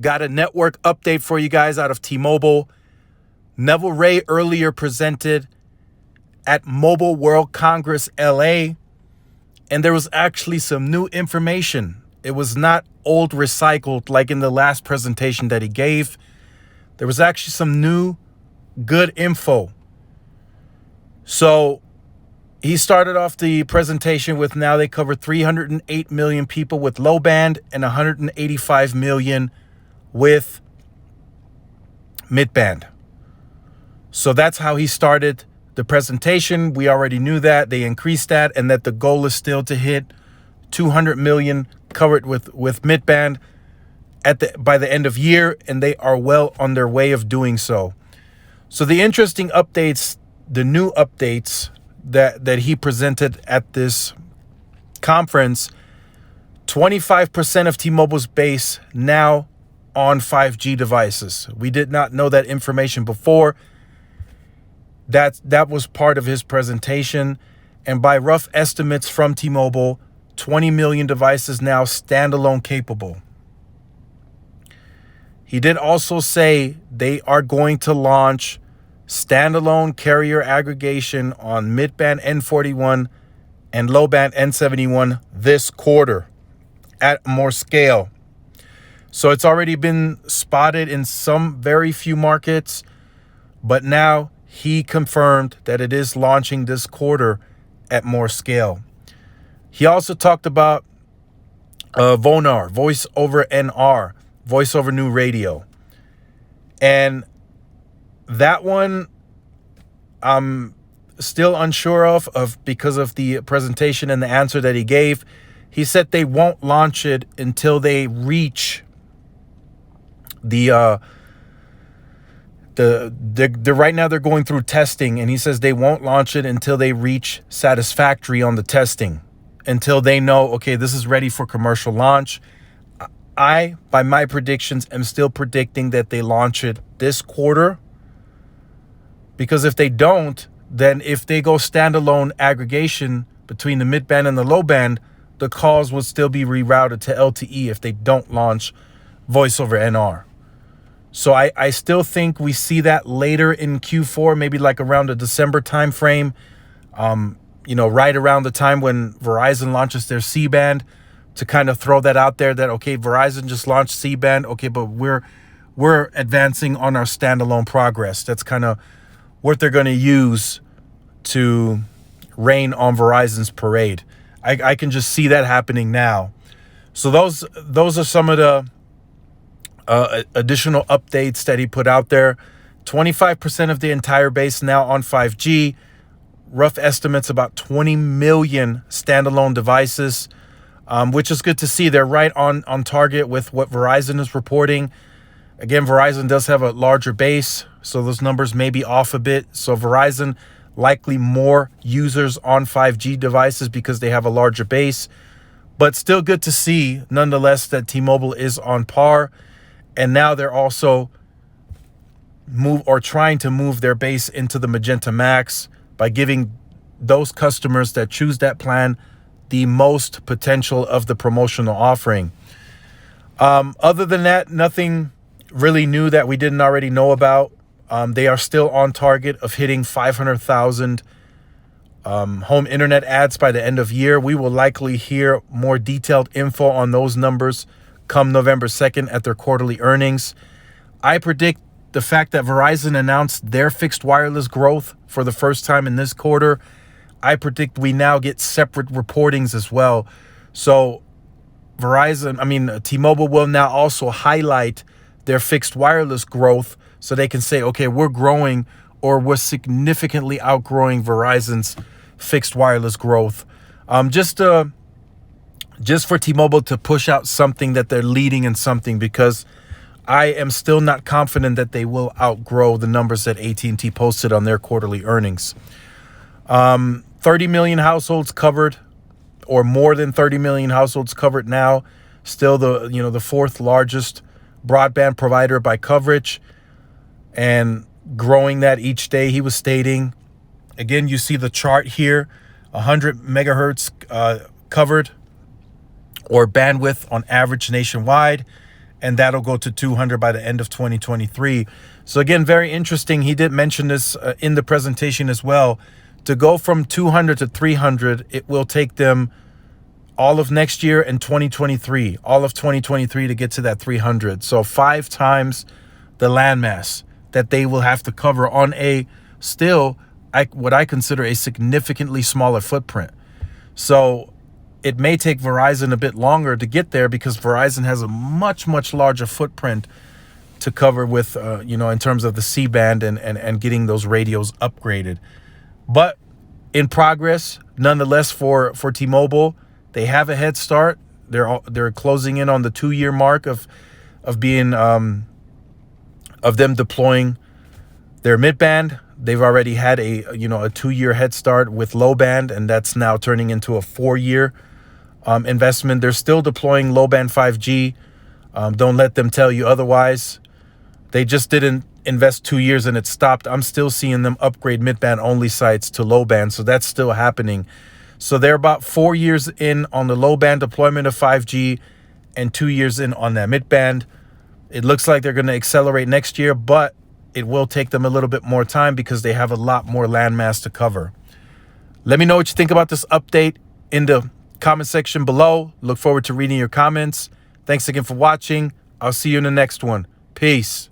Got a network update for you guys out of T-Mobile. Neville Ray earlier presented at Mobile World Congress LA, and there was actually some new information. It was not old recycled like in the last presentation that he gave. There was actually some new good info. So he started off the presentation with now they cover 308 million people with low band and 185 million with mid band. So that's how he started the presentation. We already knew that. They increased that, and that the goal is still to hit 200 million covered with mid band by the end of year, and they are well on their way of doing so. So the interesting updates, the new updates that he presented at this conference, 25% of T-Mobile's base now on 5G devices. We did not know that information before. That was part of his presentation. And by rough estimates from T-Mobile, 20 million devices now standalone capable. He did also say they are going to launch standalone carrier aggregation on mid-band N41 and low-band N71 this quarter at more scale. So it's already been spotted in some very few markets, but now he confirmed that it is launching this quarter at more scale. He also talked about VoNR, Voice over NR, Voice over New Radio. And that one I'm still unsure of because of the presentation and the answer that he gave. He said they won't launch it until they reach the right now they're going through testing, and he says they won't launch it until they reach satisfactory on the testing, until they know, okay, this is ready for commercial launch. I, by my predictions, am still predicting that they launch it this quarter, because if they don't, then if they go standalone aggregation between the mid band and the low band, the calls would still be rerouted to LTE if they don't launch Voice over NR. So I still think we see that later in Q4, maybe like around the December timeframe, right around the time when Verizon launches their C-band, to kind of throw that out there that, okay, Verizon just launched C-band, okay, but we're advancing on our standalone progress. That's kind of what they're going to use to rain on Verizon's parade. I can just see that happening now. So those are some of the additional updates that he put out there. 25% of the entire base now on 5G. Rough estimates about 20 million standalone devices, which is good to see. They're right on target with what Verizon is reporting. Again, Verizon does have a larger base, so those numbers may be off a bit. So Verizon likely more users on 5G devices because they have a larger base. But still good to see, nonetheless, that T-Mobile is on par. And now they're also trying to move their base into the Magenta Max by giving those customers that choose that plan the most potential of the promotional offering. Other than that, nothing really new that we didn't already know about. They are still on target of hitting 500,000 home internet ads by the end of year. We will likely hear more detailed info on those numbers come November 2nd at their quarterly earnings. I predict the fact that Verizon announced their fixed wireless growth for the first time in this quarter. I predict we now get separate reportings as well. So T-Mobile will now also highlight their fixed wireless growth so they can say, okay, we're growing, or we're significantly outgrowing Verizon's fixed wireless growth. Just for T-Mobile to push out something that they're leading in something, because I am still not confident that they will outgrow the numbers that AT&T posted on their quarterly earnings. 30 million households covered, or more than 30 million households covered now. Still the fourth largest broadband provider by coverage, and growing that each day, he was stating. Again, you see the chart here, 100 megahertz covered, or bandwidth on average nationwide. and that'll go to 200 by the end of 2023. So again, very interesting. He did mention this in the presentation as well. To go from 200 to 300, it will take them all of next year and 2023, all of 2023 to get to that 300. So 5 times the landmass that they will have to cover on a still, what I consider a significantly smaller footprint. So it may take Verizon a bit longer to get there because Verizon has a much, much larger footprint to cover with, in terms of the C-band and getting those radios upgraded. But in progress, nonetheless, for T-Mobile, they have a head start. They're closing in on the 2-year mark of being of them deploying their mid-band. They've already had a 2-year head start with low band, and that's now turning into a 4-year investment. They're still deploying low band 5G. Don't let them tell you otherwise. They just didn't invest 2 years and it stopped. I'm still seeing them upgrade mid-band only sites to low band, so that's still happening. So they're about 4 years in on the low band deployment of 5G and 2 years in on that mid band. It looks like they're going to accelerate next year, but it will take them a little bit more time because they have a lot more landmass to cover. Let me know what you think about this update in the comment section below. Look forward to reading your comments. Thanks again for watching. I'll see you in the next one. Peace.